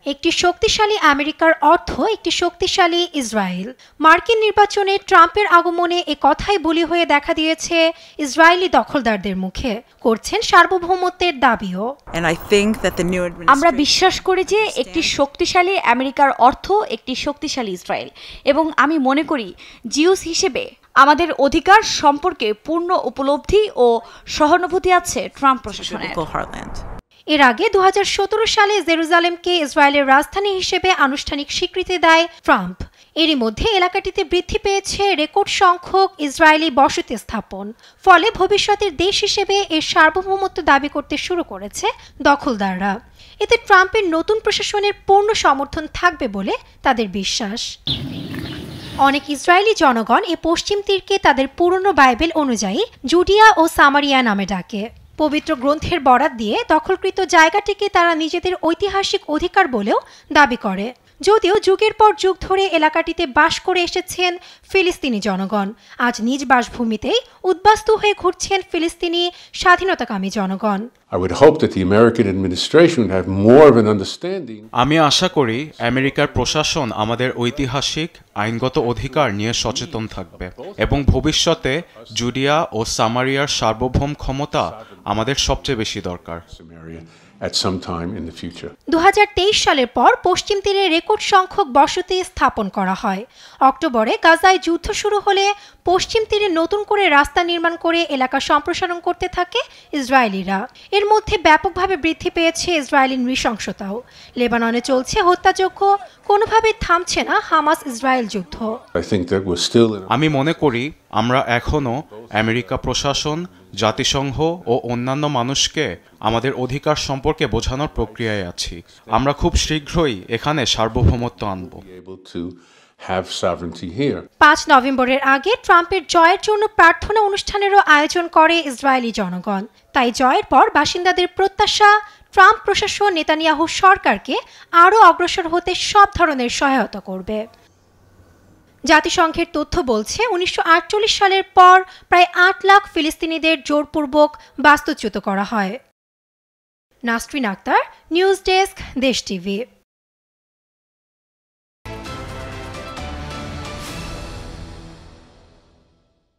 একটি শক্তিশালী আমেরিকার অর্থ একটি শক্তিশালী ইসরায়েল। মার্কিন নির্বাচনে ট্রাম্পের আগমনে এ কথাই বলি হয়ে দেখা দিয়েছে ইসরায়েলি দখলদারদের মুখে, করছেন সার্বভৌমত্বের দাবিও। আমরা বিশ্বাস করি যে একটি শক্তিশালী আমেরিকার অর্থ একটি শক্তিশালী ইসরায়েল, এবং আমি মনে করি জিউস হিসেবে আমাদের অধিকার সম্পর্কে পূর্ণ উপলব্ধি ও সহানুভূতি আছে ট্রাম্প প্রশাসনের। এর আগে 2017 সালে জেরুজালেমকে ইসরায়েলের রাজধানী হিসেবে আনুষ্ঠানিক স্বীকৃতি দেয় ট্রাম্প। এরই মধ্যে এলাকাটিতে বৃদ্ধি পেয়েছে রেকর্ড সংখ্যক ইসরায়েলি বসতি স্থাপন। ফলে ভবিষ্যতের দেশ হিসেবে এর সার্বভৌমত্ব দাবি করতে শুরু করেছে দখলদাররা। এতে ট্রাম্পের নতুন প্রশাসনের পূর্ণ সমর্থন থাকবে বলে তাদের বিশ্বাস। অনেক ইসরায়েলি জনগণ এ পশ্চিম তীরকে তাদের পুরনো বাইবেল অনুযায়ী জুডিয়া ও সামারিয়া নামে ডাকে। পবিত্র গ্রন্থের বরাত দিয়ে দখলকৃত জায়গাটিকে তারা নিজেদের ঐতিহাসিক অধিকার বলেও দাবি করে। যদিও যুগের পর যুগ ধরে এলাকাটিতে বাস করে এসেছেন ফিলিস্তিনি জনগণ, আজ নিজ বাসভূমিতেই উদ্বাস্তু হয়ে ঘুরছেন ফিলিস্তিনি স্বাধীনতাকামী জনগণ। আমি আশা করি আমেরিকার প্রশাসন আমাদের ঐতিহাসিক আইনগত অধিকার নিয়ে সচেতন থাকবে এবং ভবিষ্যতে জুডিয়া ও সামারিয়ার সার্বভৌম ক্ষমতা আমাদের সবচেয়ে বেশি দরকার। 2023 সালের পর পশ্চিম তীরে রেকর্ড সংখ্যক বসতি স্থাপন করা হয়। অক্টোবরে গাজায় যুদ্ধ শুরু হলে পশ্চিম তীরে নতুন করে রাস্তা নির্মাণ করে এলাকা সম্প্রসারণ করতে থাকে ইসরায়েলিরা। এর মধ্যে ব্যাপকভাবে বৃদ্ধি পেয়েছে ইসরায়েলি নৃশংসতাও। লেবাননে চলছে হত্যাযজ্ঞ, কোনোভাবেই থামছে না হামাস ইসরায়েল যুদ্ধ। আমি মনে করি আমরা এখনো আমেরিকা প্রশাসন, জাতিসংঘ ও অন্যান্য মানুষকে আমাদের অধিকার সম্পর্কে বোঝানোর প্রক্রিয়ায় আছি। আমরা খুব শীঘ্রই এখানে সার্বভৌমত্ব আনব। 5 নভেম্বরের আগে ট্রাম্পের জয়ের জন্য প্রার্থনা অনুষ্ঠানেরও আয়োজন করে ইসরায়েলি জনগণ। তাই জয়ের পর বাসিন্দাদের প্রত্যাশা, ট্রাম্প প্রশাসন নেতানিয়াহু সরকারকে আরও অগ্রসর হতে সব ধরনের সহায়তা করবে। জাতিসংঘের তথ্য বলছে 1948 সালের পর প্রায় 8 লাখ ফিলিস্তিনিদের জোরপূর্বক বাস্তুচ্যুত করা হয়। নাসরিন আক্তার, নিউজ ডেস্ক, দেশ টিভি।